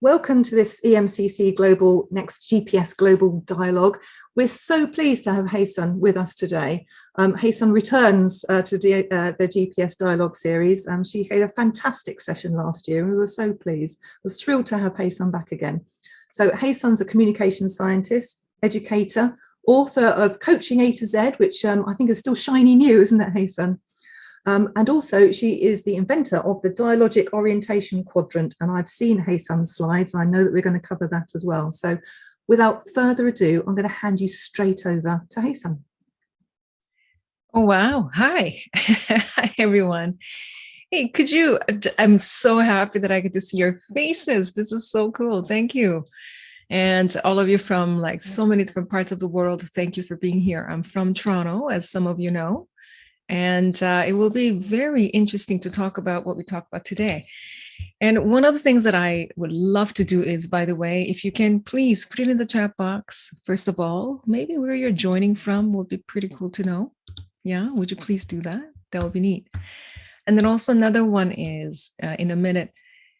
Welcome to this EMCC Global Next GPS Global Dialogue. We're so pleased to have Haesun with us today. Haesun returns to the GPS Dialogue series. She had a fantastic session last year and we were so pleased. I was thrilled to have Haesun back again. So Haesun's a communication scientist, educator, author of Coaching A to Z, which I think is still shiny new, isn't it, Haesun? And also she is the inventor of the Dialogic Orientation Quadrant, and I've seen Haesun's slides. I know that we're going to cover that as well. So without further ado, I'm going to hand you straight over to Haesun. Oh, wow. Hi. Hi, everyone. Hey, I'm so happy that I get to see your faces. This is so cool. Thank you. And all of you from like so many different parts of the world, thank you for being here. I'm from Toronto, as some of you know. And it will be very interesting to talk about what we talk about today. And one of the things that I would love to do is, by the way, if you can please put it in the chat box. First of all, maybe where you're joining from would be pretty cool to know. Yeah, would you please do that? That would be neat. And then also another one is in a minute,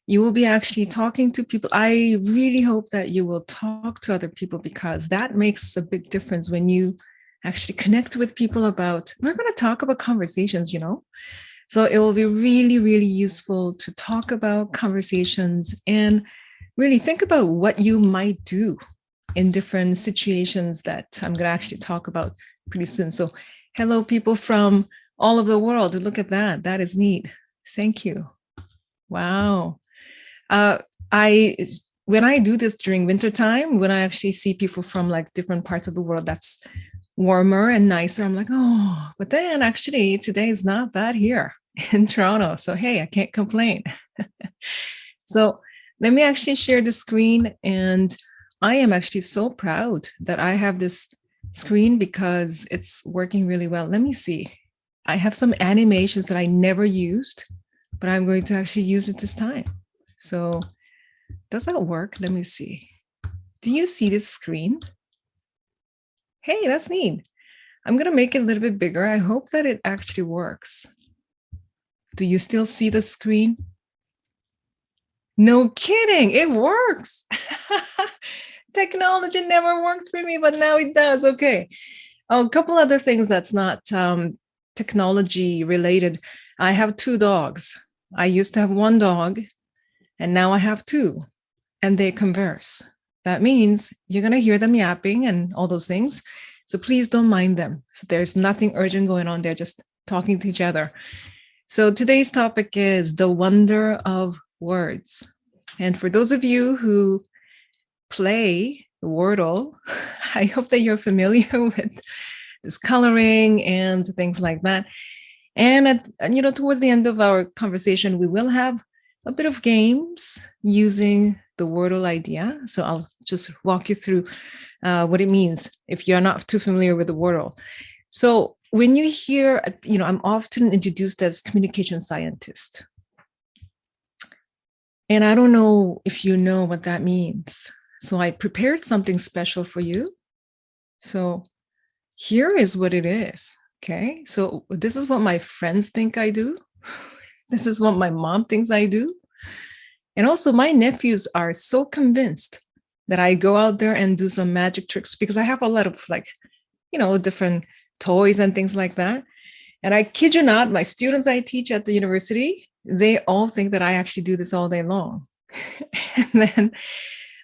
you will be actually talking to people. I really hope that you will talk to other people because that makes a big difference when you actually connect with people about, we're going to talk about conversations, you know? So it will be really, really useful to talk about conversations and really think about what you might do in different situations that I'm going to actually talk about pretty soon. So hello, people from all over the world. Look at that. That is neat. Thank you. Wow. When I do this during wintertime, when I actually see people from like different parts of the world, that's warmer and nicer. I'm like, oh, but then actually today is not bad here in Toronto. So, hey, I can't complain. So let me actually share the screen. And I am actually so proud that I have this screen because it's working really well. Let me see. I have some animations that I never used, but I'm going to actually use it this time. So does that work? Let me see. Do you see this screen? Hey, that's neat. I'm going to make it a little bit bigger. I hope that it actually works. Do you still see the screen? No kidding, it works. Technology never worked for me, but now it does. Okay. Oh, a couple other things that's not technology related. I have 2 dogs. I used to have 1 dog, and now I have 2, and they converse. That means you're going to hear them yapping and all those things. So please don't mind them. So there's nothing urgent going on. They're just talking to each other. So today's topic is the wonder of words. And for those of you who play Wordle, I hope that you're familiar with this coloring and things like that. And towards the end of our conversation, we will have a bit of games using the Wordle idea. So I'll just walk you through what it means if you're not too familiar with the Wordle. So when you hear, I'm often introduced as communication scientist. And I don't know if you know what that means. So I prepared something special for you. So here is what it is. Okay. So this is what my friends think I do. This is what my mom thinks I do. And also my nephews are so convinced that I go out there and do some magic tricks because I have a lot of different toys and things like that. And I kid you not, my students I teach at the university, they all think that I actually do this all day long. And then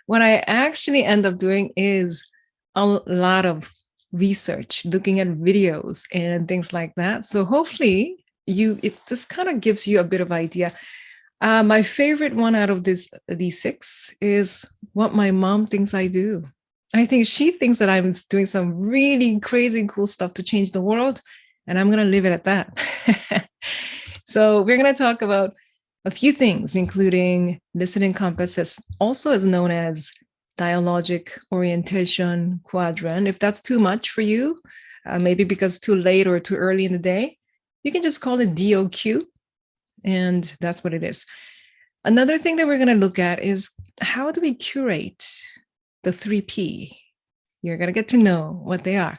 what I actually end up doing is a lot of research, looking at videos and things like that. So hopefully this kind of gives you a bit of idea. My favorite one out of these 6 is what my mom thinks I do. I think she thinks that I'm doing some really crazy cool stuff to change the world, and I'm going to leave it at that. So we're going to talk about a few things, including listening compass, also is known as Dialogic Orientation Quadrant. If that's too much for you, maybe because too late or too early in the day, you can just call it DOQ. And that's what it is. Another thing that we're going to look at is how do we curate the 3P? You're going to get to know what they are.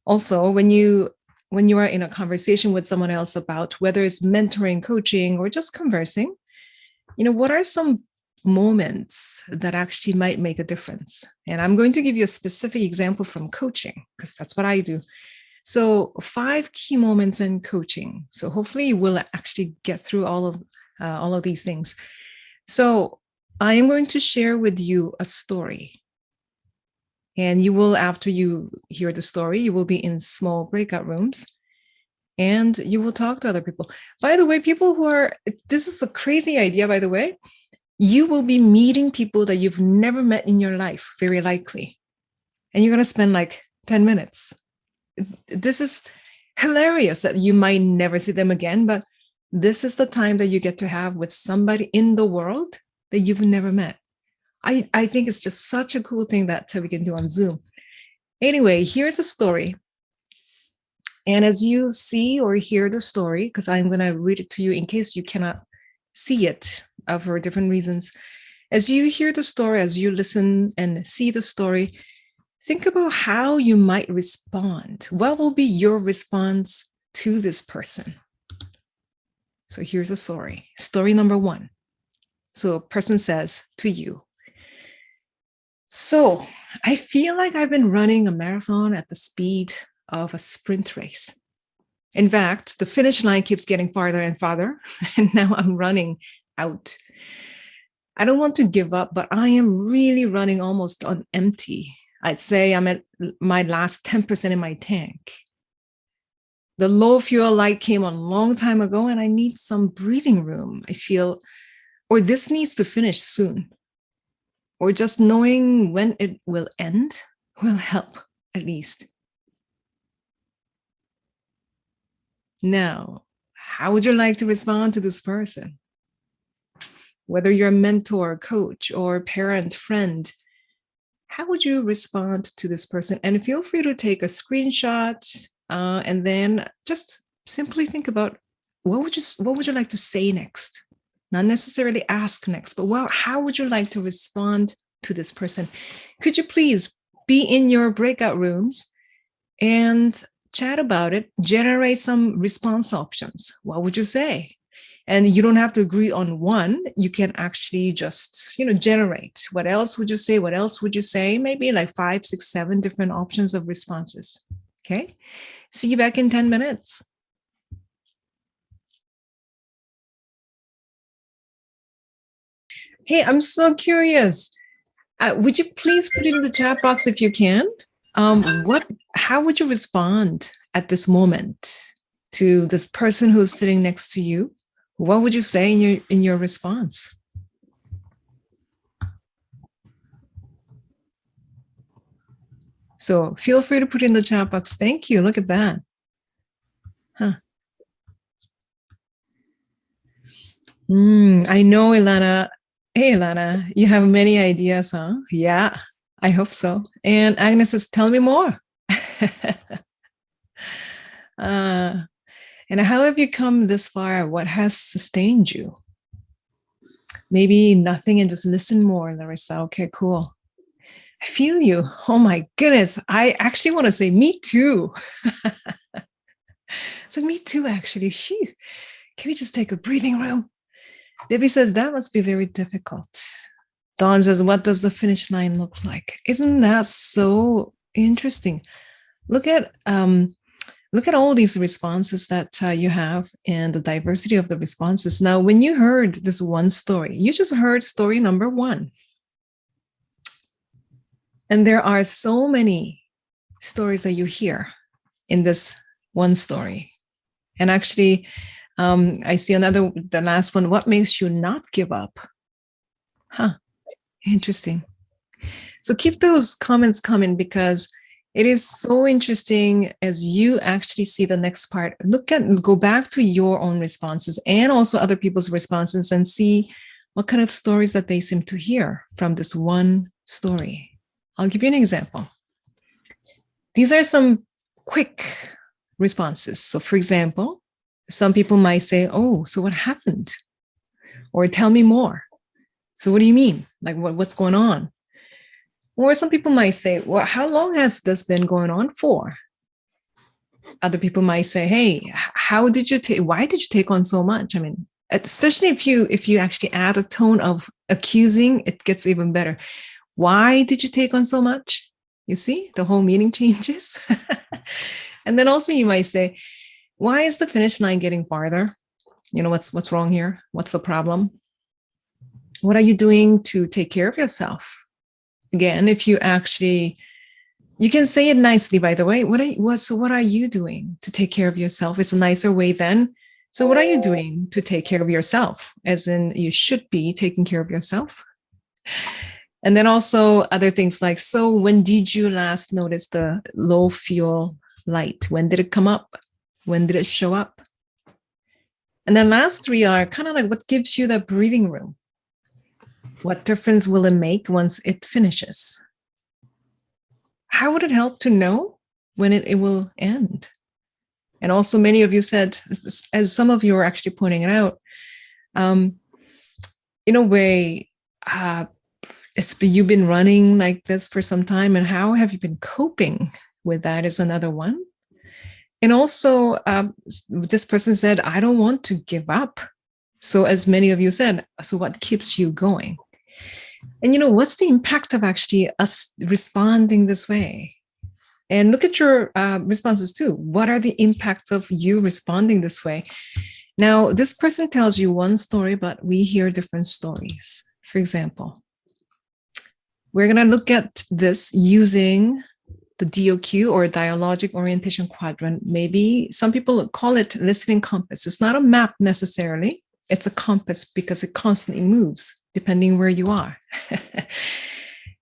Also, when you are in a conversation with someone else about whether it's mentoring, coaching, or just conversing, what are some moments that actually might make a difference. And I'm going to give you a specific example from coaching, because that's what I do. So 5 key moments in coaching. So hopefully you will actually get through all of these things. So I am going to share with you a story. And you will, after you hear the story, you will be in small breakout rooms and you will talk to other people. By the way, people who are, this is a crazy idea, by the way, you will be meeting people that you've never met in your life, very likely. And you're going to spend like 10 minutes. This is hilarious that you might never see them again, but this is the time that you get to have with somebody in the world that you've never met. I think it's just such a cool thing that we can do on Zoom. Anyway, here's a story. And as you see or hear the story, because I'm going to read it to you in case you cannot see it for different reasons. As you hear the story, as you listen and see the story, think about how you might respond. What will be your response to this person? So here's a story. Story number 1. So a person says to you, so I feel like I've been running a marathon at the speed of a sprint race. In fact, the finish line keeps getting farther and farther, and now I'm running out. I don't want to give up, but I am really running almost on empty. I'd say I'm at my last 10% in my tank. The low fuel light came on a long time ago, and I need some breathing room. I feel, or this needs to finish soon. Or just knowing when it will end will help, at least. Now, how would you like to respond to this person? Whether you're a mentor, coach, or parent, friend, how would you respond to this person? And feel free to take a screenshot and then just simply think about what would you like to say next? Not necessarily ask next, but how would you like to respond to this person? Could you please be in your breakout rooms and chat about it, generate some response options? What would you say? And you don't have to agree on one. You can actually just, generate. What else would you say? What else would you say? Maybe like 5, 6, 7 different options of responses. Okay. See you back in 10 minutes. Hey, I'm so curious. Would you please put it in the chat box if you can? How would you respond at this moment to this person who's sitting next to you? What would you say in your response? So feel free to put it in the chat box. Thank you. Look at that. Huh. I know, Ilana. Hey, Ilana, you have many ideas, huh? Yeah, I hope so. And Agnes says, tell me more. And how have you come this far? What has sustained you? Maybe nothing and just listen more, Larissa. Okay, cool. I feel you. Oh my goodness. I actually want to say me too. So me too, actually. Can we just take a breathing room? Debbie says that must be very difficult. Dawn says, what does the finish line look like? Isn't that so interesting? Look at all these responses that you have and the diversity of the responses. Now, when you heard this one story, you just heard story number 1. And there are so many stories that you hear in this one story. And actually, I see the last one. What makes you not give up? Huh, interesting. So keep those comments coming because it is so interesting as you actually see the next part. Go back to your own responses and also other people's responses and see what kind of stories that they seem to hear from this one story. I'll give you an example. These are some quick responses. So for example, some people might say, oh, so what happened? Or tell me more. So what do you mean? Like what's going on? Or some people might say, well, how long has this been going on for? Other people might say, hey, why did you take on so much? I mean, especially if you actually add a tone of accusing, it gets even better. Why did you take on so much? You see, the whole meaning changes. And then also you might say, why is the finish line getting farther? You know, what's wrong here? What's the problem? What are you doing to take care of yourself? Again, if you actually, you can say it nicely, by the way. What are you doing to take care of yourself? It's a nicer way then. So what are you doing to take care of yourself? As in, you should be taking care of yourself. And then also other things like, so when did you last notice the low fuel light? When did it come up? When did it show up? And then last three are kind of like, what gives you that breathing room? What difference will it make once it finishes? How would it help to know when it will end? And also many of you said, as some of you are actually pointing it out, in a way, you've been running like this for some time, and how have you been coping with that is another one. And also, this person said, I don't want to give up. So as many of you said, so what keeps you going? And you know, what's the impact of actually us responding this way? And look at your responses too. What are the impacts of you responding this way? Now, this person tells you one story, but we hear different stories. For example, we're going to look at this using the DOQ, or Dialogic Orientation Quadrant. Maybe some people call it listening compass. It's not a map necessarily. It's a compass because it constantly moves depending where you are.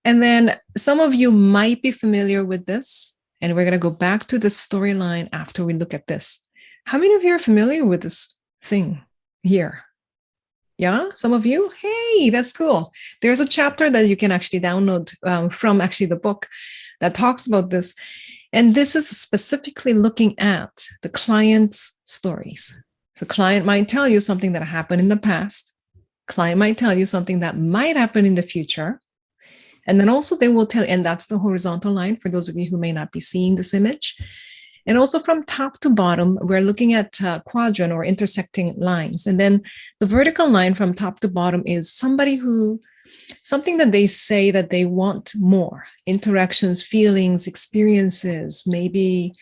And then some of you might be familiar with this, and we're going to go back to the storyline after we look at this. How many of you are familiar with this thing here? Yeah, some of you? Hey, that's cool. There's a chapter that you can actually download from actually the book that talks about this. And this is specifically looking at the client's stories. So client might tell you something that happened in the past. Client might tell you something that might happen in the future. And then also they will tell, and that's the horizontal line for those of you who may not be seeing this image. And also from top to bottom, we're looking at quadrant or intersecting lines. And then the vertical line from top to bottom is something that they say that they want more: interactions, feelings, experiences, maybe,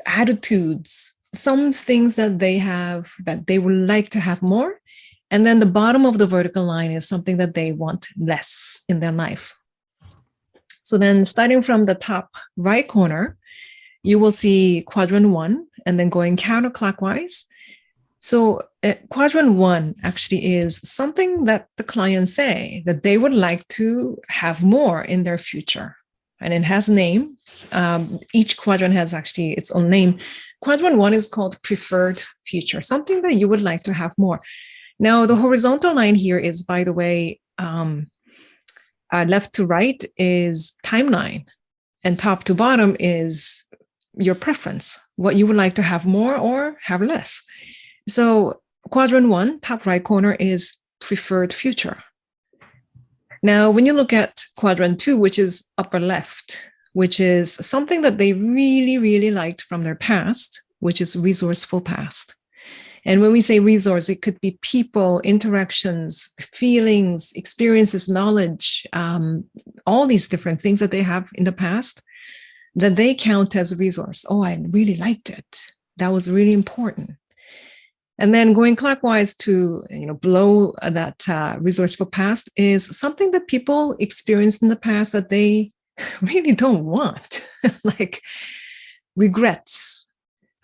attitudes, some things that they have that they would like to have more. And then the bottom of the vertical line is something that they want less in their life. So then starting from the top right corner, you will see quadrant 1, and then going counterclockwise. So quadrant 1 actually is something that the clients say that they would like to have more in their future. And it has names. Each quadrant has actually its own name. Quadrant 1 is called preferred future, something that you would like to have more. Now, the horizontal line here is, by the way, left to right is timeline, and top to bottom is your preference, what you would like to have more or have less. So quadrant 1, top right corner, is preferred future. Now, when you look at quadrant 2, which is upper left, which is something that they really, really liked from their past, which is resourceful past. And when we say resource, it could be people, interactions, feelings, experiences, knowledge, all these different things that they have in the past that they count as a resource. Oh, I really liked it. That was really important. And then going clockwise to, below that resourceful past is something that people experienced in the past that they really don't want, like regrets.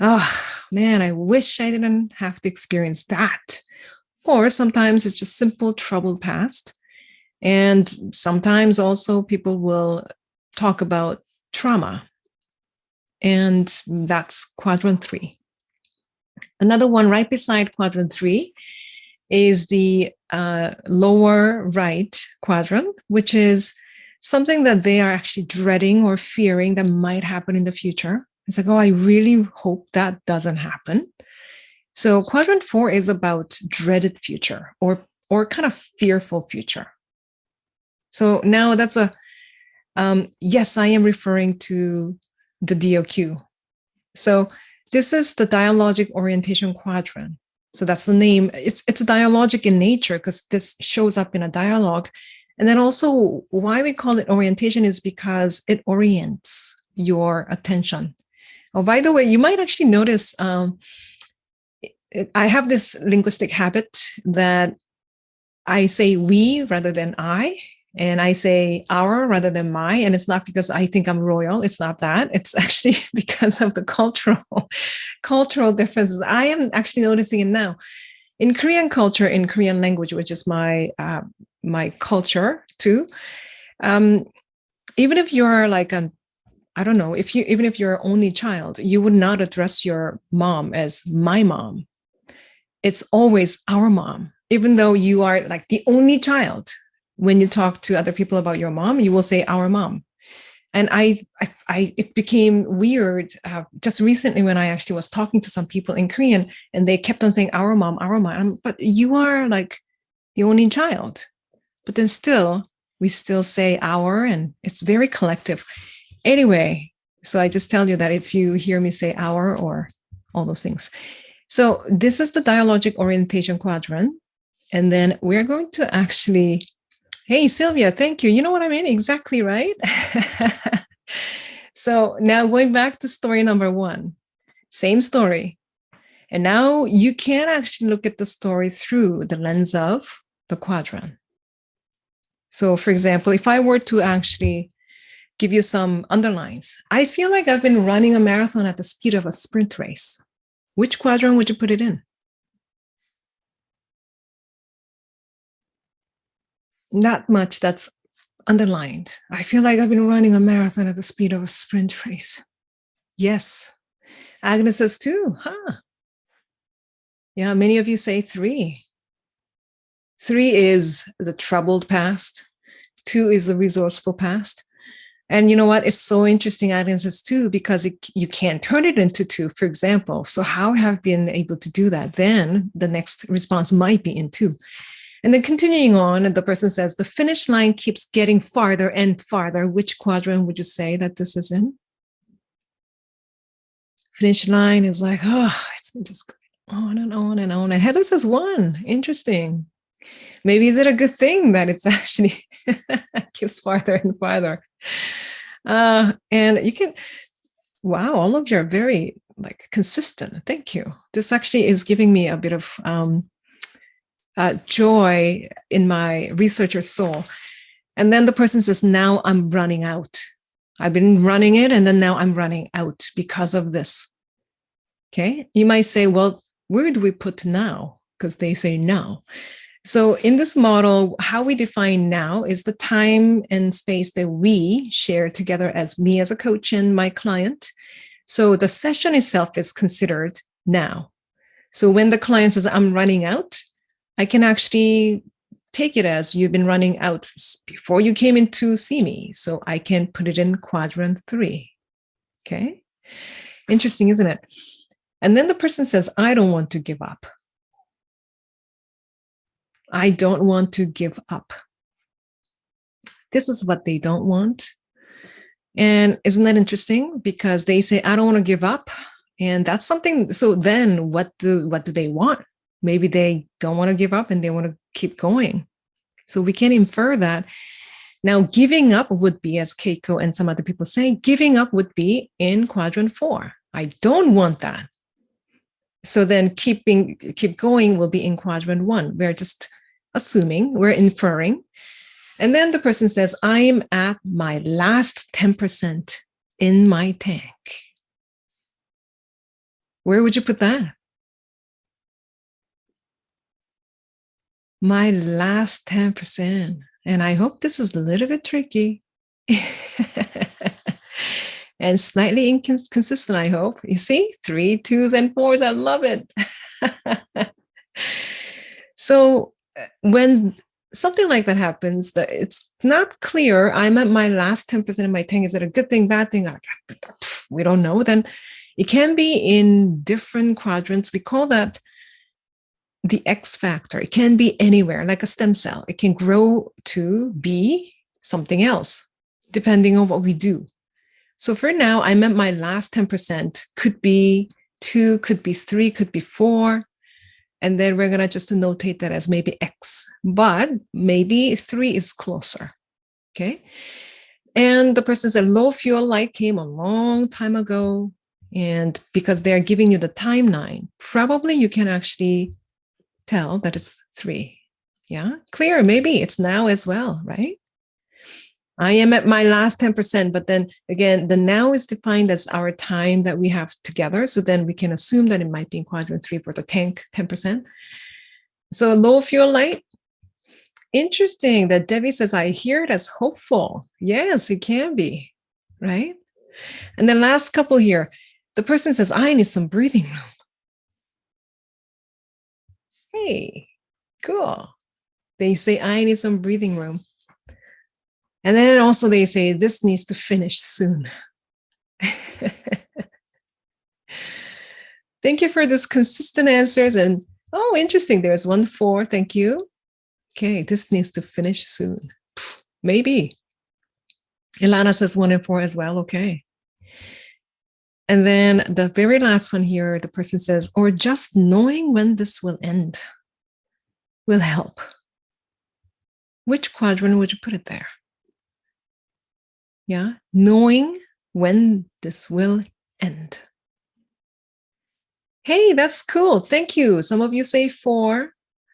Oh, man, I wish I didn't have to experience that. Or sometimes it's just simple troubled past. And sometimes also people will talk about trauma. And that's quadrant 3. Another one right beside quadrant 3 is the lower right quadrant, which is something that they are actually dreading or fearing that might happen in the future. It's like, oh, I really hope that doesn't happen. So quadrant 4 is about dreaded future or kind of fearful future. So now that's yes, I am referring to the DOQ. So this is the Dialogic Orientation Quadrant. So that's the name. It's a dialogic in nature because this shows up in a dialogue. And then also why we call it orientation is because it orients your attention. Oh, by the way, you might actually notice I have this linguistic habit that I say we rather than I, and I say our rather than my. And it's not because I think I'm royal. It's not that. It's actually because of the cultural differences. I am actually noticing it now. In Korean culture, in Korean language, which is my culture too, even if you're like I don't know, even if you're only child, you would not address your mom as my mom. It's always our mom, even though you are like the only child. When you talk to other people about your mom, you will say our mom. And it became weird just recently when I actually was talking to some people in Korean and they kept on saying our mom, our mom. But you are like the only child. But then still, we still say our, and it's very collective. Anyway, so I just tell you that if you hear me say our or all those things. So this is the Dialogic Orientation Quadrant. And then we're going to actually, hey, Sylvia, thank you. You know what I mean? Exactly right. So now going back to story number 1, same story. And now you can actually look at the story through the lens of the quadrant. So for example, if I were to actually give you some underlines, I feel like I've been running a marathon at the speed of a sprint race. Which quadrant would you put it in? Not much that's underlined. I feel like I've been running a marathon at the speed of a sprint race. Yes. Agnes says 2. Yeah, many of you say 3. 3 is the troubled past. 2 is the resourceful past. And you know what? It's so interesting, Agnes says 2, because you can't turn it into 2, for example. So how have you been able to do that? Then the next response might be in 2. And then continuing on, and the person says, the finish line keeps getting farther and farther. Which quadrant would you say that this is in? Finish line is like, oh, it's just going on and on and on. And Heather says 1. Interesting. Maybe is it a good thing that it's actually keeps farther and farther? And you can, wow, all of you are very like consistent. Thank you. This actually is giving me a bit of joy in my researcher soul. And then the person says, now I'm running out. I've been running it, and then now I'm running out because of this. Okay. You might say, well, where do we put now? Because they say now. So in this model, how we define now is the time and space that we share together as me as a coach and my client. So the session itself is considered now. So when the client says, I'm running out, I can actually take it as you've been running out before you came in to see me. So I can put it in quadrant 3. Okay. Interesting, isn't it? And then the person says, I don't want to give up. I don't want to give up. This is what they don't want. And isn't that interesting? Because they say, I don't want to give up. And that's something. So then what do they want? Maybe they don't want to give up and they want to keep going. So we can infer that. Now, giving up would be, as Keiko and some other people say, giving up would be in quadrant 4. I don't want that. So then keep going will be in quadrant 1. We're just assuming, we're inferring. And then the person says, I'm at my last 10% in my tank. Where would you put that? My last 10%. And I hope this is a little bit tricky and slightly inconsistent, I hope. You see, 3, 2s, and 4s. I love it. So when something like that happens, that it's not clear, I'm at my last 10% of my tank. Is it a good thing, bad thing? We don't know. Then it can be in different quadrants. We call that the X factor. It can be anywhere, like a stem cell. It can grow to be something else, depending on what we do. So for now, I'm at my last 10%. Could be 2, could be 3, could be 4. And then we're going to just notate that as maybe X, but maybe 3 is closer. Okay. And the person said low fuel light came a long time ago. And because they're giving you the timeline, probably you can actually tell that it's 3. Yeah, clear. Maybe it's now as well, right? I am at my last 10%, but then again, the now is defined as our time that we have together. So then we can assume that it might be in quadrant 3 for the tank 10%. So low fuel light. Interesting that Debbie says, I hear it as hopeful. Yes, it can be, right? And then last couple here, the person says, I need some breathing room. Hey, cool. They say, I need some breathing room. And then also they say, this needs to finish soon. Thank you for this consistent answers. And oh, interesting. There's 1 4. Thank you. Okay, this needs to finish soon. Maybe. Ilana says 1 and 4 as well. Okay. And then the very last one here, the person says, or just knowing when this will end will help. Which quadrant would you put it there? Yeah, knowing when this will end. Hey, that's cool. Thank you. Some of you say 4,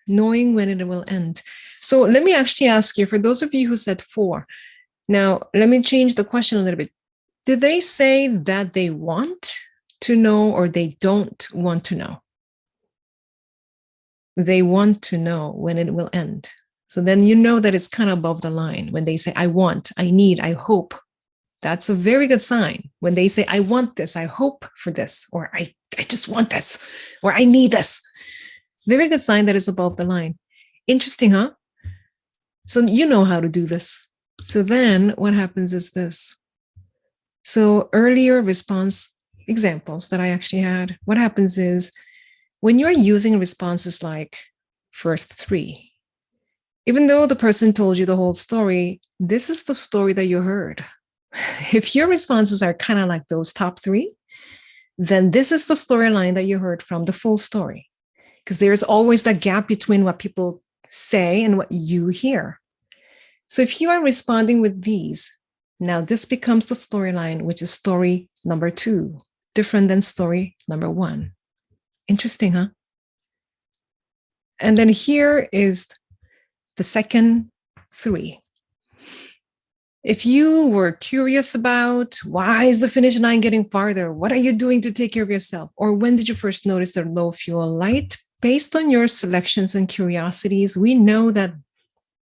knowing when it will end. So let me actually ask you, for those of you who said 4, now let me change the question a little bit. Did they say that they want to know or they don't want to know? They want to know when it will end. So then you know that it's kind of above the line when they say, I want, I need, I hope. That's a very good sign. When they say, I want this, I hope for this, or I just want this, or I need this. Very good sign that is above the line. Interesting, huh? So you know how to do this. So then what happens is this. So earlier response examples that I actually had, what happens is when you're using responses like first 3, even though the person told you the whole story, this is the story that you heard. If your responses are kind of like those top 3, then this is the storyline that you heard from the full story. Because there's always that gap between what people say and what you hear. So if you are responding with these, now this becomes the storyline, which is story number 2, different than story number 1. Interesting, huh? And then here is the second 3. If you were curious about why is the finish line getting farther, what are you doing to take care of yourself? Or when did you first notice the low fuel light? Based on your selections and curiosities, we know that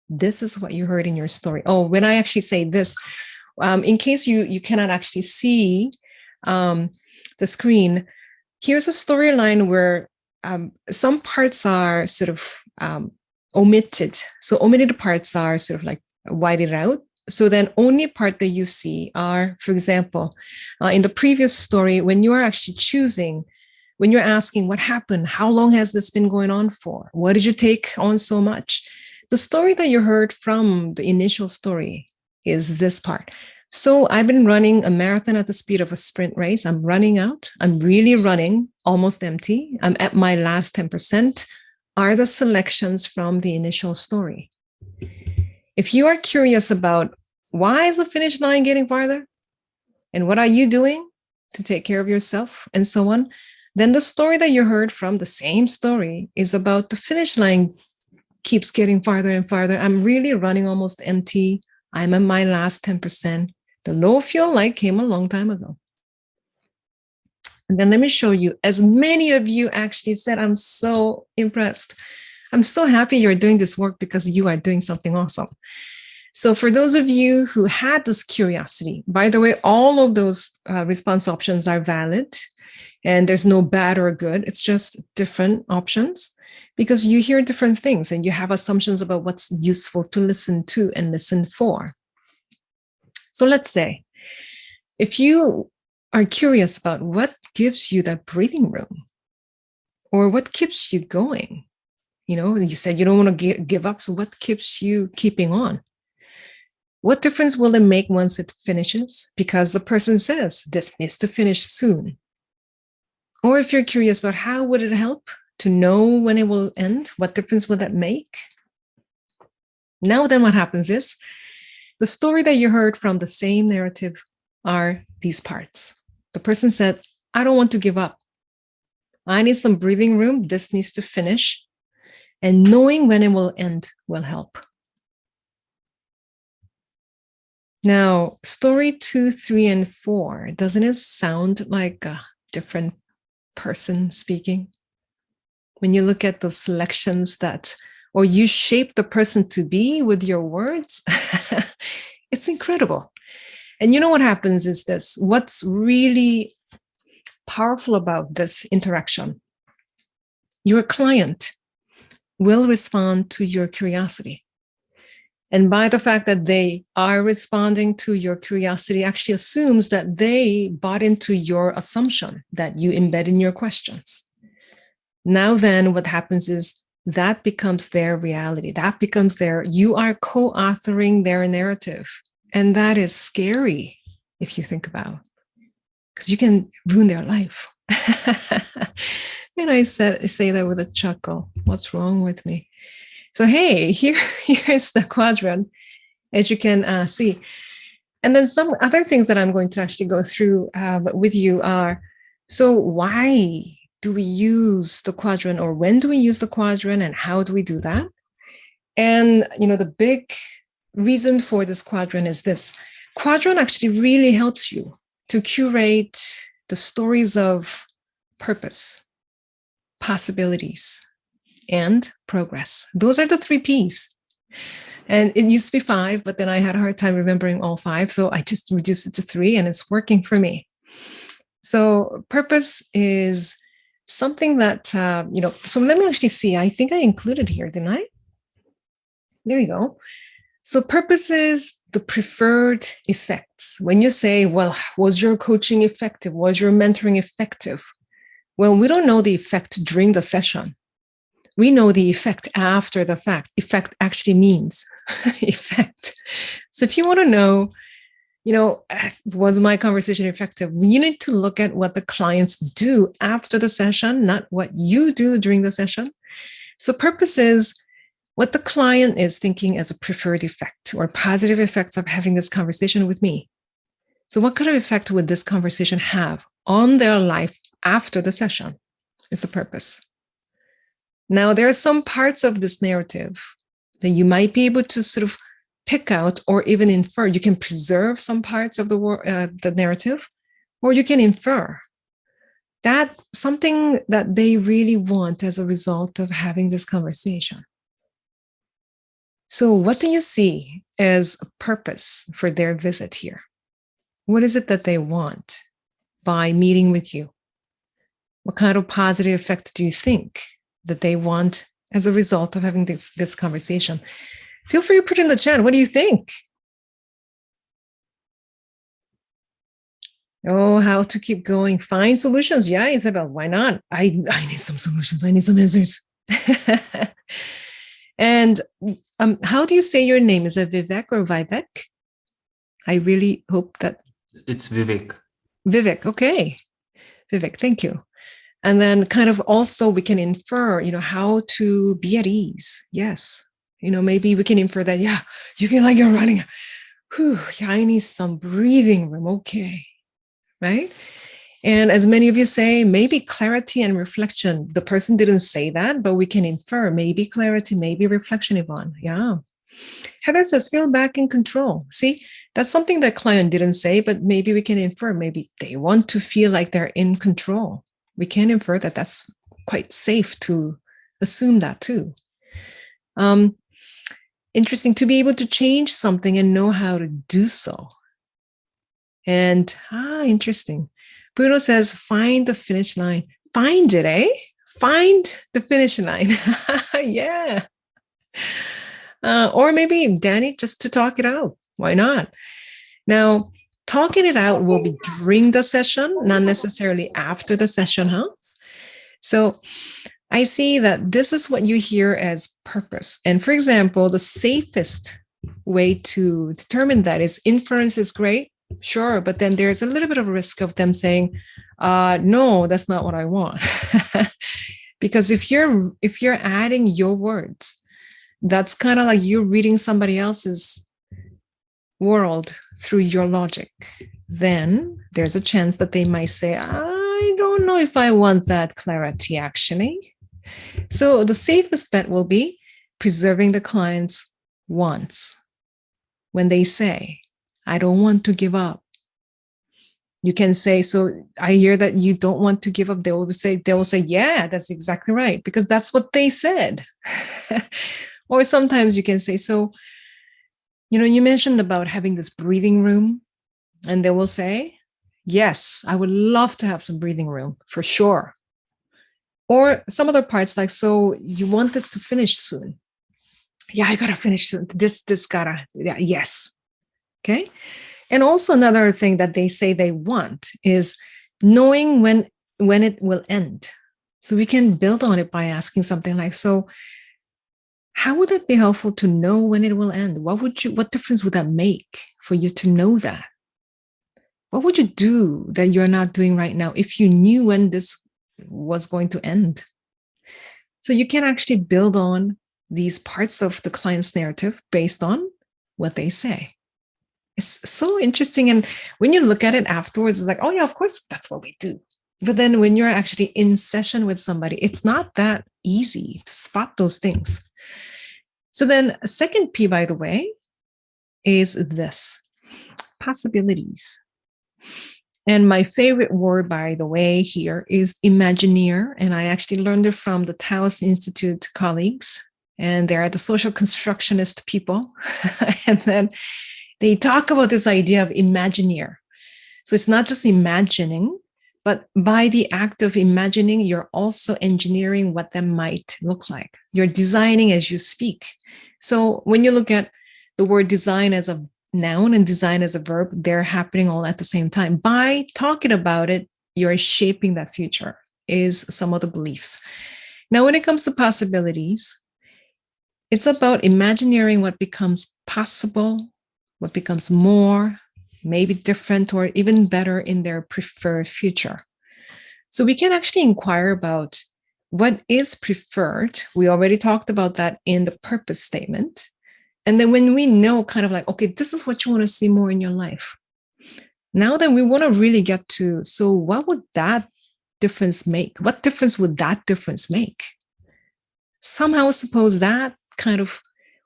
this is what you heard in your story. Oh, when I actually say this, in case you cannot actually see the screen, here's a storyline where some parts are sort of omitted. So omitted parts are sort of like whited out. So then only part that you see are, for example, in the previous story, when you are actually choosing, when you're asking what happened, how long has this been going on for? What did you take on so much? The story that you heard from the initial story is this part. So I've been running a marathon at the speed of a sprint race. I'm running out. I'm really running, almost empty. I'm at my last 10%, are the selections from the initial story. If you are curious about why is the finish line getting farther and what are you doing to take care of yourself and so on, then the story that you heard from the same story is about the finish line keeps getting farther and farther. I'm really running almost empty. I'm at my last 10%. The low fuel light came a long time ago. And then let me show you, as many of you actually said, I'm so impressed. I'm so happy you're doing this work because you are doing something awesome. So for those of you who had this curiosity, by the way, all of those response options are valid and there's no bad or good. It's just different options because you hear different things and you have assumptions about what's useful to listen to and listen for. So let's say if you are curious about what gives you that breathing room or what keeps you going, you know, you said you don't want to give up. So what keeps you keeping on? What difference will it make once it finishes? Because the person says this needs to finish soon. Or if you're curious about how would it help to know when it will end? What difference will that make? Now then what happens is, the story that you heard from the same narrative are these parts. The person said, I don't want to give up. I need some breathing room. This needs to finish. And knowing when it will end will help. Now, story 2, 3, and 4, doesn't it sound like a different person speaking? When you look at those selections or you shape the person to be with your words, it's incredible. And you know what happens is this, what's really powerful about this interaction, your client will respond to your curiosity. And by the fact that they are responding to your curiosity actually assumes that they bought into your assumption that you embed in your questions. Now then, what happens is that becomes their reality. That becomes you are co-authoring their narrative. And that is scary if you think about, because you can ruin their life. And I say that with a chuckle. What's wrong with me? So, hey, here's the quadrant, as you can see. And then some other things that I'm going to actually go through with you are, so why do we use the quadrant, or when do we use the quadrant, and how do we do that? And, the big reason for this quadrant is this. Quadrant actually really helps you to curate the stories of purpose, possibilities, and progress. Those are the 3 P's. And it used to be 5, but then I had a hard time remembering all 5. So I just reduced it to 3, and it's working for me. So purpose is something that, so let me actually see. I think I included here, didn't I? There you go. So purpose is the preferred effects. When you say, well, was your coaching effective? Was your mentoring effective? Well, we don't know the effect during the session. We know the effect after the fact. Effect actually means effect. So if you want to know, was my conversation effective? You need to look at what the clients do after the session, not what you do during the session. So purpose is what the client is thinking as a preferred effect or positive effects of having this conversation with me. So what kind of effect would this conversation have on their life after the session is the purpose. Now, there are some parts of this narrative that you might be able to sort of pick out or even infer. You can preserve some parts of the narrative, or you can infer. That's something that they really want as a result of having this conversation. So what do you see as a purpose for their visit here? What is it that they want by meeting with you? What kind of positive effect do you think that they want as a result of having this conversation? Feel free to put in the chat. What do you think? Oh, how to keep going. Find solutions. Yeah, Isabel, why not? I need some solutions. I need some answers. And how do you say your name? Is it Vivek or Vivek? I really hope that. It's Vivek. Vivek, okay. Vivek, thank you. And then kind of also we can infer, how to be at ease. Yes. Maybe we can infer that, yeah, you feel like you're running. Whew, yeah, I need some breathing room. Okay. Right? And as many of you say, maybe clarity and reflection. The person didn't say that, but we can infer maybe clarity, maybe reflection, Yvonne. Yeah. Heather says, feel back in control. See, that's something that client didn't say, but maybe we can infer, maybe they want to feel like they're in control. We can infer that that's quite safe to assume that too. Interesting to be able to change something and know how to do so. And, interesting. Bruno says, find the finish line. Find it, eh? Find the finish line. Yeah. Or maybe, Danny, just to talk it out. Why not? Now, talking it out will be during the session, not necessarily after the session, huh? So I see that this is what you hear as purpose. And for example, the safest way to determine that is inference is great. Sure, but then there's a little bit of a risk of them saying, no, that's not what I want. Because if you're adding your words, that's kind of like you're reading somebody else's world through your logic. Then there's a chance that they might say, I don't know if I want that clarity, actually. So the safest bet will be preserving the client's wants. When they say, I don't want to give up, you can say, so I hear that you don't want to give up. They will say, yeah, that's exactly right, because that's what they said. Or sometimes you can say, so, you mentioned about having this breathing room, and they will say, yes, I would love to have some breathing room for sure. Or some other parts like, so you want this to finish soon? Yeah, I gotta finish soon. This gotta, yeah, yes. Okay. And also another thing that they say they want is knowing when it will end. So we can build on it by asking something like, so how would it be helpful to know when it will end? What difference would that make for you to know that? What would you do that you're not doing right now if you knew when this was going to end? So you can actually build on these parts of the client's narrative based on what they say. It's so interesting. And when you look at it afterwards, it's like, oh yeah, of course, that's what we do. But then when you're actually in session with somebody, it's not that easy to spot those things. So then a second P, by the way, is this: possibilities. And my favorite word, by the way, here is Imagineer. And I actually learned it from the Taos Institute colleagues. And they're the social constructionist people. And then they talk about this idea of Imagineer. So it's not just imagining, but by the act of imagining, you're also engineering what that might look like. You're designing as you speak. So when you look at the word design as a noun and design as a verb, they're happening all at the same time. By talking about it, you're shaping that future, is some of the beliefs. Now, when it comes to possibilities, it's about imagineering what becomes possible, what becomes more, maybe different, or even better in their preferred future. So we can actually inquire about what is preferred. We already talked about that in the purpose statement. And then when we know kind of like, okay, this is what you want to see more in your life. Now then we want to really get to, so what would that difference make? What difference would that difference make? Somehow suppose that kind of,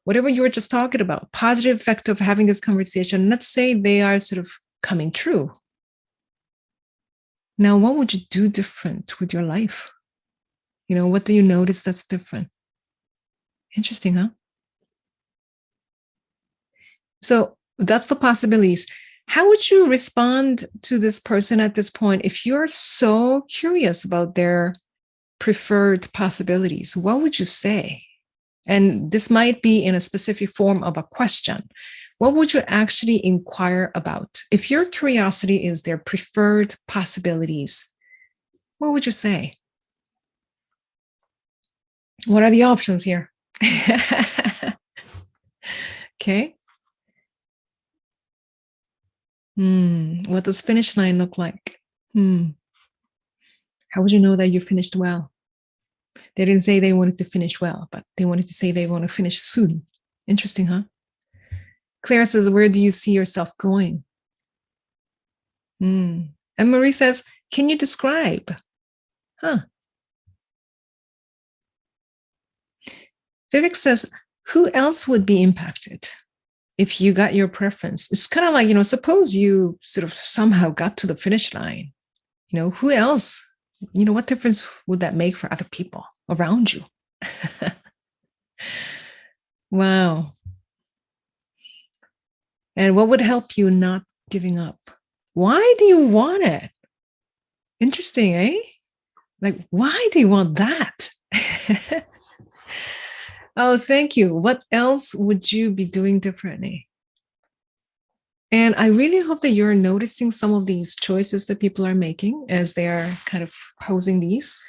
whatever you were just talking about, positive effect of having this conversation, let's say they are sort of coming true. Now, what would you do different with your life? What do you notice that's different? Interesting, huh? So that's the possibilities. How would you respond to this person at this point if you're so curious about their preferred possibilities? What would you say? And this might be in a specific form of a question. What would you actually inquire about? If your curiosity is their preferred possibilities, what would you say? What are the options here? Okay. What does finish line look like? How would you know that you finished well? They didn't say they wanted to finish well, but they wanted to say they want to finish soon. Interesting, huh? Claire says, where do you see yourself going? And Marie says, can you describe? Vivek says, who else would be impacted if you got your preference? It's kind of like, suppose you sort of somehow got to the finish line. Who else? What difference would that make for other people around you? Wow. And what would help you not giving up? Why do you want it? Interesting, eh? Like, why do you want that? Oh, thank you. What else would you be doing differently? And I really hope that you're noticing some of these choices that people are making as they are kind of posing these.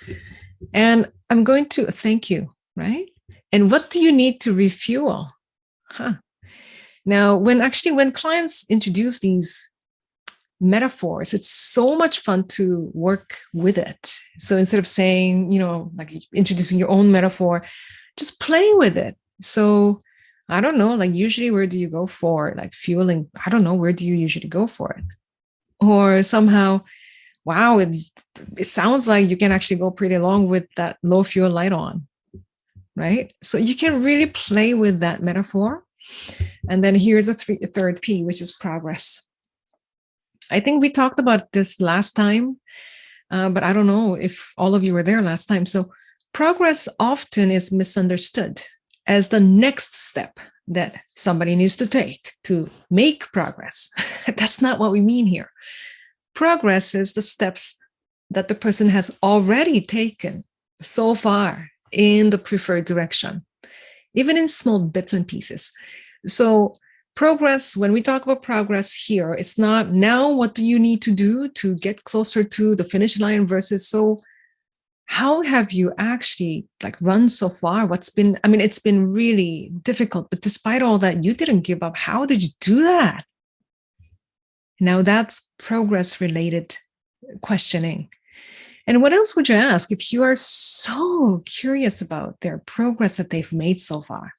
And I'm going to thank you, right? And what do you need to refuel? Now, when clients introduce these metaphors, it's so much fun to work with it. So instead of saying, like introducing your own metaphor, just play with it. So I don't know, like usually where do you go for like fueling? I don't know, where do you usually go for it? Or somehow, wow, it sounds like you can actually go pretty long with that low fuel light on, right? So you can really play with that metaphor. And then here's a third P, which is progress. I think we talked about this last time, but I don't know if all of you were there last time. So progress often is misunderstood as the next step that somebody needs to take to make progress. That's not what we mean here. Progress is the steps that the person has already taken so far in the preferred direction, even in small bits and pieces. So progress, when we talk about progress here, it's not now what do you need to do to get closer to the finish line versus so how have you actually like run so far? It's been really difficult, but despite all that, you didn't give up. How did you do that? Now that's progress related questioning. And what else would you ask if you are so curious about their progress that they've made so far?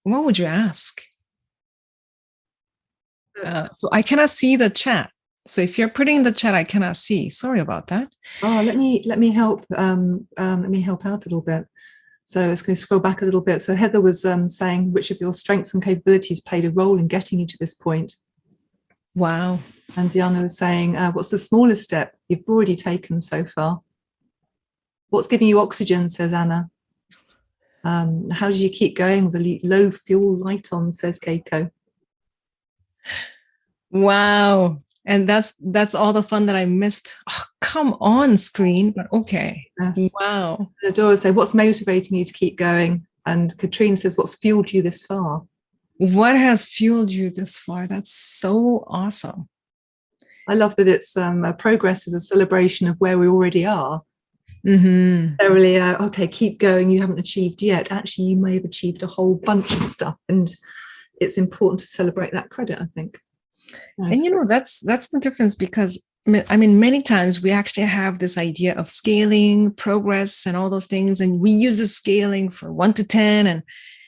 What would you ask? So I cannot see the chat. So if you're putting in the chat, I cannot see. Sorry about that. Oh, let me help. Let me help out a little bit. So let's go scroll back a little bit. So Heather was saying which of your strengths and capabilities played a role in getting you to this point. Wow. And Diana was saying, what's the smallest step you've already taken so far? What's giving you oxygen, says Anna. How did you keep going with a low fuel light on, says Keiko. Wow. And that's all the fun that I missed. Oh, come on, screen. But okay. Yes. Wow. Adora says, what's motivating you to keep going? And Katrine says, what's fueled you this far? What has fueled you this far? That's so awesome. I love that it's progress is a celebration of where we already are. Mm-hmm. Really, okay, keep going. You haven't achieved yet. Actually, you may have achieved a whole bunch of stuff, and it's important to celebrate that credit, I think. And that's the difference, because I mean, many times we actually have this idea of scaling, progress, and all those things, and we use the scaling for 1 to 10,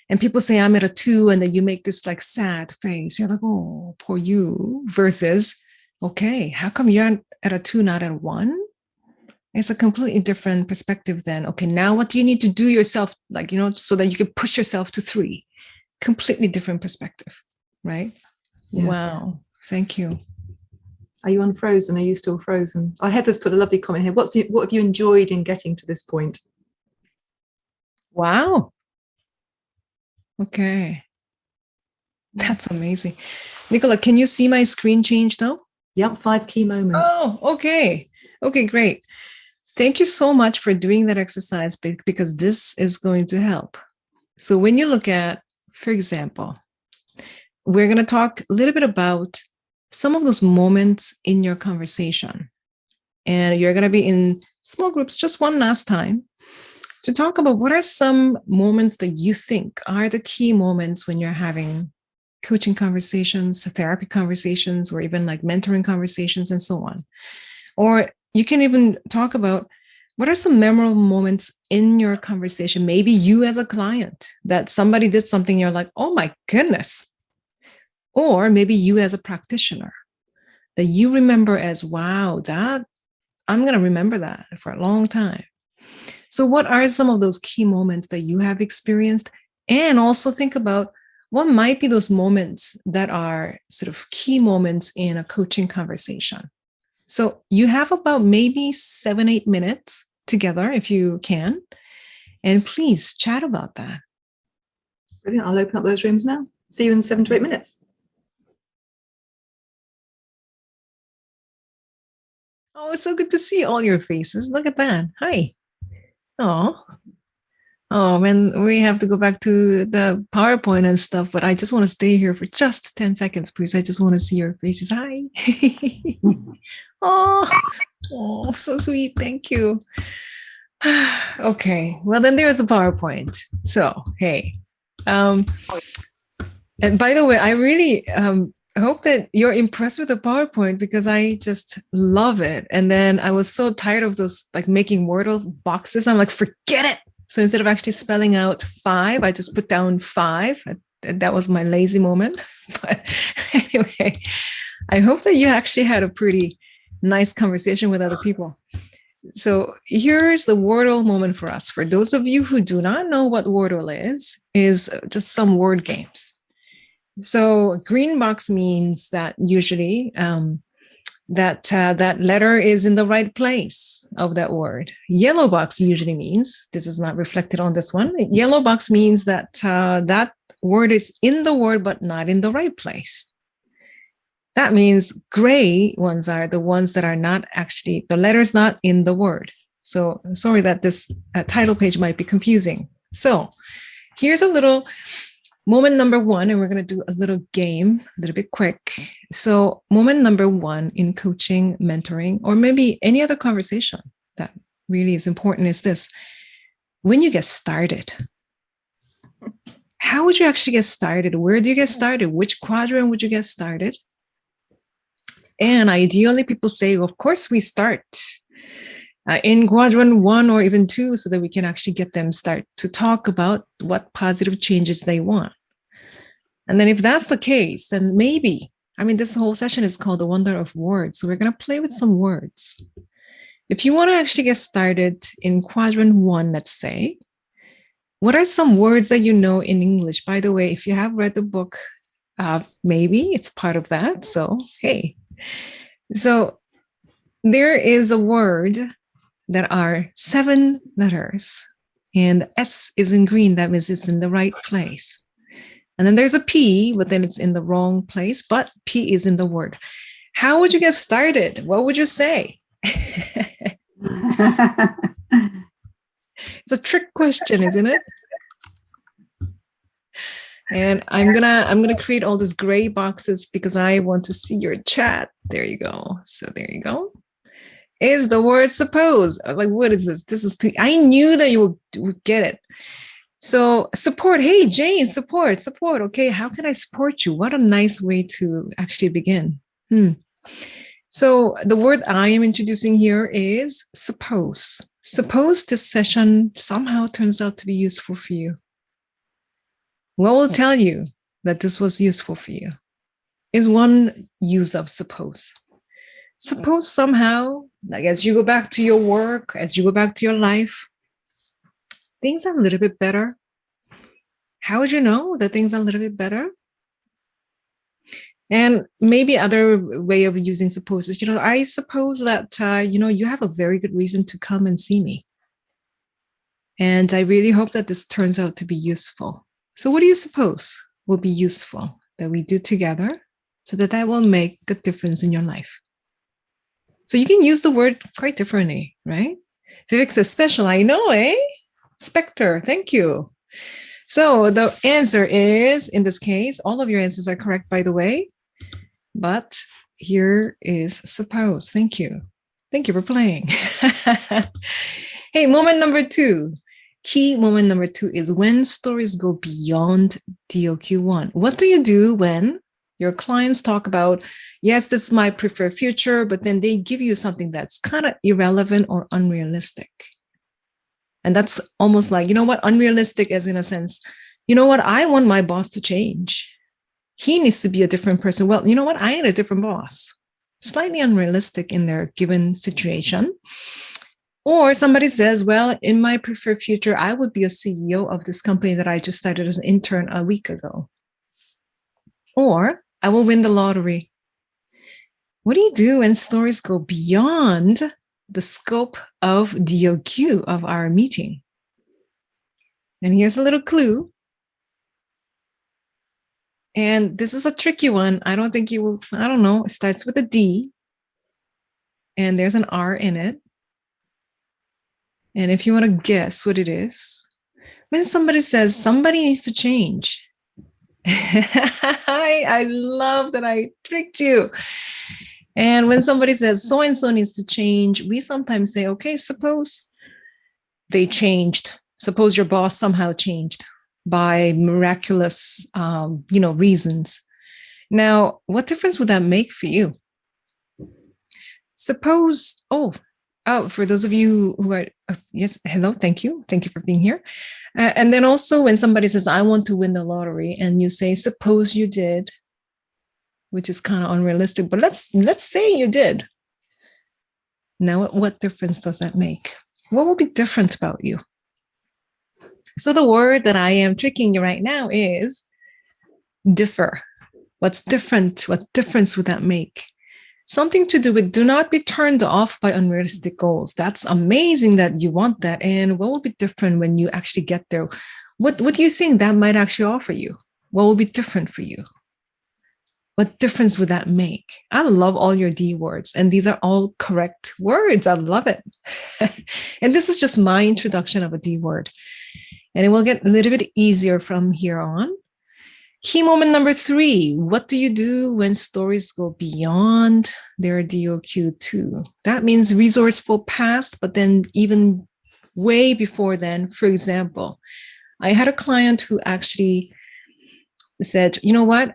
and people say I'm at a 2, and then you make this like sad face. You're like, oh, poor you. Versus, okay, how come you're at a 2, not at 1? It's a completely different perspective then. Okay, now what do you need to do yourself, like, so that you can push yourself to 3? Completely different perspective, right? Yeah. Wow. Thank you. Are you unfrozen? Are you still frozen? Heather's put a lovely comment here. What have you enjoyed in getting to this point? Wow. Okay. That's amazing. Nicola, can you see my screen change though? Yep, 5 key moments. Oh, okay. Okay, great. Thank you so much for doing that exercise, because this is going to help. So when you look at, for example, we're going to talk a little bit about some of those moments in your conversation. And you're going to be in small groups just one last time to talk about what are some moments that you think are the key moments when you're having coaching conversations, therapy conversations, or even like mentoring conversations and so on. Or you can even talk about what are some memorable moments in your conversation, maybe you as a client, that somebody did something, you're like, oh my goodness. Or maybe you as a practitioner, that you remember as, wow, that I'm going to remember that for a long time. So what are some of those key moments that you have experienced? And also think about what might be those moments that are sort of key moments in a coaching conversation. So you have about maybe 7-8 minutes together if you can. And please chat about that. Brilliant. I'll open up those rooms now. See you in 7 to 8 minutes. Oh, it's so good to see all your faces. Look at that. Hi. Oh, man, we have to go back to the PowerPoint and stuff, but I just want to stay here for just 10 seconds, please. I just want to see your faces. Hi. Oh, so sweet. Thank you. Okay. Well, then there's a PowerPoint. So, hey. And by the way, I really I hope that you're impressed with the PowerPoint because I just love it. And then I was so tired of those like making Wordle boxes. I'm like, forget it. So instead of actually spelling out 5, I just put down 5. That was my lazy moment. But anyway, I hope that you actually had a pretty nice conversation with other people. So here's the Wordle moment for us. For those of you who do not know what Wordle is just some word games. So green box means that usually that letter is in the right place of that word. Yellow box usually means, this is not reflected on this one, yellow box means that that word is in the word but not in the right place. That means gray ones are the ones that are not actually, the letter's not in the word. So sorry that this title page might be confusing. So here's a little moment number 1, and we're going to do a little game, a little bit quick. So moment number 1 in coaching, mentoring, or maybe any other conversation that really is important is this. When you get started, how would you actually get started? Where do you get started? Which quadrant would you get started? And ideally, people say, of course, we start in quadrant 1 or even 2 so that we can actually get them start to talk about what positive changes they want. And then if that's the case, then maybe, I mean, this whole session is called The Wonder of Words. So we're going to play with some words. If you want to actually get started in quadrant 1, let's say, what are some words that you know in English? By the way, if you have read the book, maybe it's part of that. So, hey. So there is a word that are 7 letters, and S is in green. That means it's in the right place. And then there's a P, but then it's in the wrong place, but P is in the word. How would you get started? What would you say? It's a trick question, isn't it? And I'm gonna create all these gray boxes because I want to see your chat. There you go. So there you go. Is the word suppose? Like, what is this? This is too, I knew that you would get it. So support. Hey, Jane, support. Okay, how can I support you? What a nice way to actually begin. So the word I am introducing here is suppose. Suppose this session somehow turns out to be useful for you. What will tell you that this was useful for you is one use of suppose. Suppose somehow, like as you go back to your work, as you go back to your life, things are a little bit better. How would you know that things are a little bit better? And maybe other way of using suppose is, I suppose that, you have a very good reason to come and see me. And I really hope that this turns out to be useful. So what do you suppose will be useful that we do together so that will make the difference in your life? So you can use the word quite differently, right? Vivek says special, I know, eh? Spectre, thank you. So the answer is, in this case, all of your answers are correct, by the way. But here is suppose. Thank you. Thank you for playing. Hey, moment number 2. Key moment number 2 is when stories go beyond DOQ1. What do you do when your clients talk about, yes, this is my preferred future, but then they give you something that's kind of irrelevant or unrealistic? And that's almost like, unrealistic as in a sense, I want my boss to change. He needs to be a different person. Well, I need a different boss. Slightly unrealistic in their given situation. Or somebody says, well, in my preferred future, I would be a CEO of this company that I just started as an intern a week ago. Or I will win the lottery. What do you do when stories go beyond the scope of DOQ of our meeting? And here's a little clue. And this is a tricky one. I don't think you will, I don't know. It starts with a D. And there's an R in it. And if you want to guess what it is, when somebody says somebody needs to change. I love that I tricked you. And when somebody says so-and-so needs to change, we sometimes say, okay, suppose they changed. Suppose your boss somehow changed by miraculous, reasons. Now, what difference would that make for you? Suppose, for those of you who are, yes, hello, thank you. Thank you for being here. And then also when somebody says, I want to win the lottery, and you say, suppose you did, which is kind of unrealistic, but let's say you did. Now, what difference does that make? What will be different about you? So the word that I am tricking you right now is differ. What's different? What difference would that make? Something to do with do not be turned off by unrealistic goals. That's amazing that you want that. And what will be different when you actually get there? What do you think that might actually offer you? What will be different for you? What difference would that make? I love all your D words, and these are all correct words. I love it. And this is just my introduction of a D word. And it will get a little bit easier from here on. Key moment number 3. What do you do when stories go beyond their DOQ2? That means resourceful past, but then even way before then. For example, I had a client who actually said, you know what?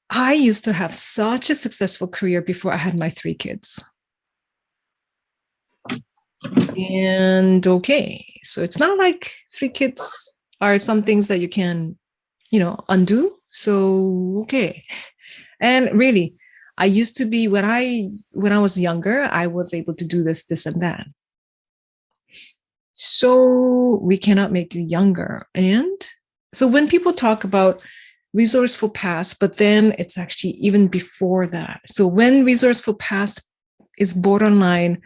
I used to have such a successful career before I had my 3 kids. And okay, so it's not like 3 kids are some things that you can, undo. So, okay. And really, I used to be, when I was younger, I was able to do this, and that. So we cannot make you younger. And so when people talk about resourceful past, but then it's actually even before that. So when resourceful past is borderline,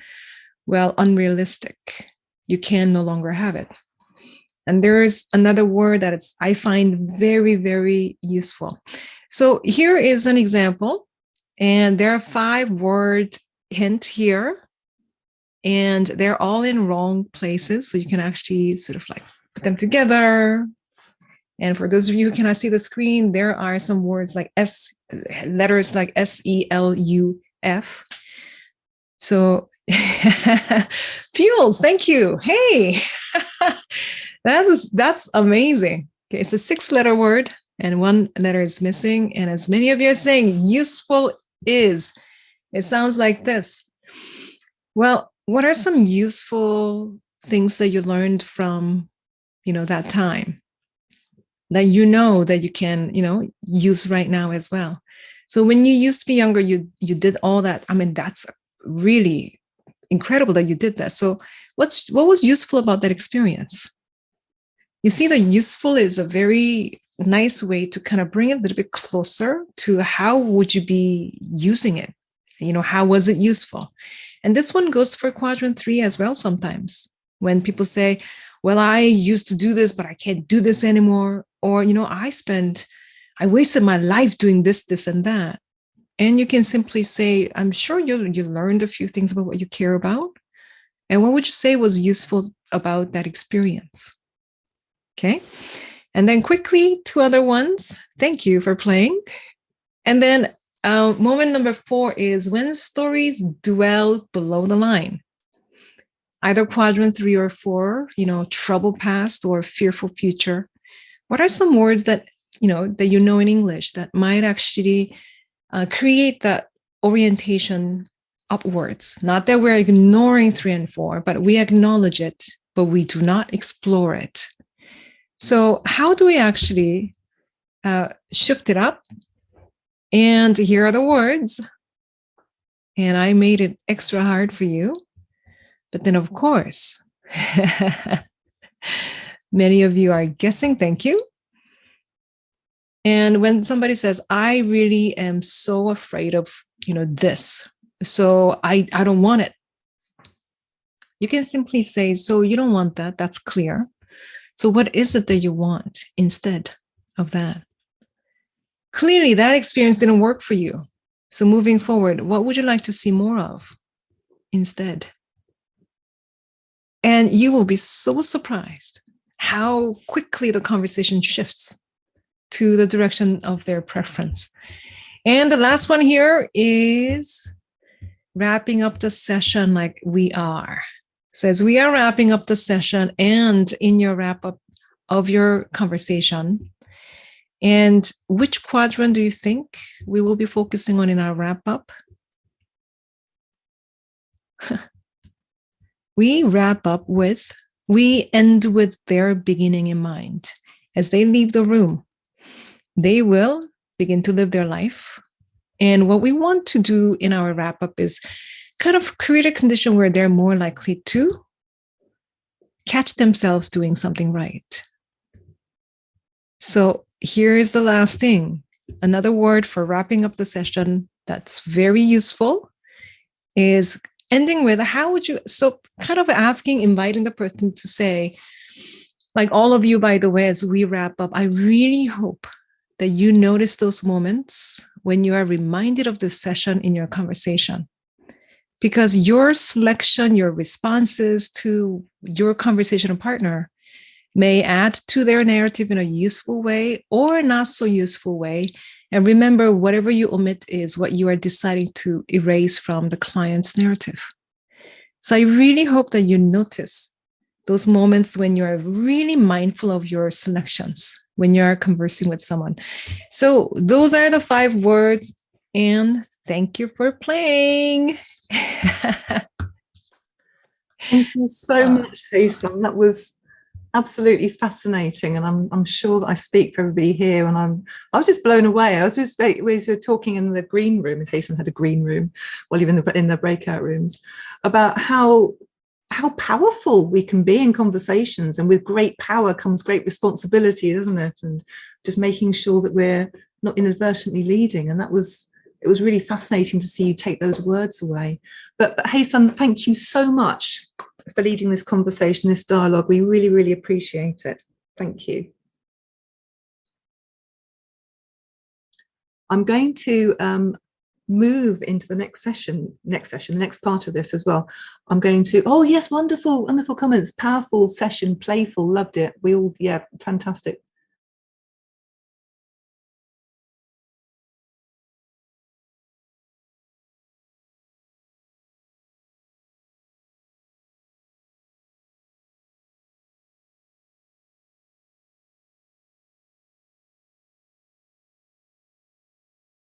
well, unrealistic, you can no longer have it. And there is another word that I find very, very useful. So here is an example, and there are 5-word hint here, and they're all in wrong places. So you can actually sort of like put them together. And for those of you who cannot see the screen, there are some words like letters like SELUF. So fuels, thank you. Hey, that's amazing. Okay, it's a 6-letter word and 1 letter is missing. And as many of you are saying, useful is. It sounds like this. Well, what are some useful things that you learned from, that time that that you can, use right now as well? So when you used to be younger, you did all that. I mean, that's really incredible that you did that. So what was useful about that experience? You see, the useful is a very nice way to kind of bring it a little bit closer to how would you be using it? How was it useful? And this one goes for quadrant 3 as well sometimes. When people say, well, I used to do this, but I can't do this anymore. Or, I wasted my life doing this, and that. And you can simply say, I'm sure you learned a few things about what you care about. And what would you say was useful about that experience? Okay. And then quickly, 2 other ones. Thank you for playing. And then moment number 4 is when stories dwell below the line. Either quadrant 3 or 4, troubled past or fearful future. What are some words that in English that might actually create that orientation upwards? Not that we're ignoring 3 and 4, but we acknowledge it, but we do not explore it. So how do we actually shift it up? And here are the words. And I made it extra hard for you. But then, of course, many of you are guessing. Thank you. And when somebody says, I really am so afraid of, this, so I don't want it. You can simply say, so you don't want that. That's clear. So what is it that you want instead of that? Clearly, that experience didn't work for you. So moving forward, what would you like to see more of instead? And you will be so surprised how quickly the conversation shifts to the direction of their preference. And the last one here is wrapping up the session like we are. Says we are wrapping up the session, and in your wrap up of your conversation. And which quadrant do you think we will be focusing on in our wrap-up? We end with their beginning in mind. As they leave the room, they will begin to live their life. And what we want to do in our wrap-up is kind of create a condition where they're more likely to catch themselves doing something right. So here's the last thing. Another word for wrapping up the session that's very useful is ending with how would you, so kind of inviting the person to say, like all of you, by the way, as we wrap up, I really hope that you notice those moments when you are reminded of this session in your conversation. Because your selection, your responses to your conversational partner may add to their narrative in a useful way or not so useful way. And remember, whatever you omit is what you are deciding to erase from the client's narrative. So I really hope that you notice those moments when you're really mindful of your selections, when you're conversing with someone. So those are the 5 words, and thank you for playing. Thank you so much, Haesun. That was absolutely fascinating, and I'm sure that I speak for everybody here. And I was just blown away. We were talking in the green room. Haesun had a green room, well, even in the breakout rooms, about how powerful we can be in conversations, and with great power comes great responsibility, doesn't it? And just making sure that we're not inadvertently leading. And it was really fascinating to see you take those words away. But Haesun, thank you so much for leading this conversation, this dialogue. We really, really appreciate it. Thank you. I'm going to move into the next part of this as well. I'm going to, oh yes, wonderful comments, powerful session, playful, loved it. We all, yeah, fantastic.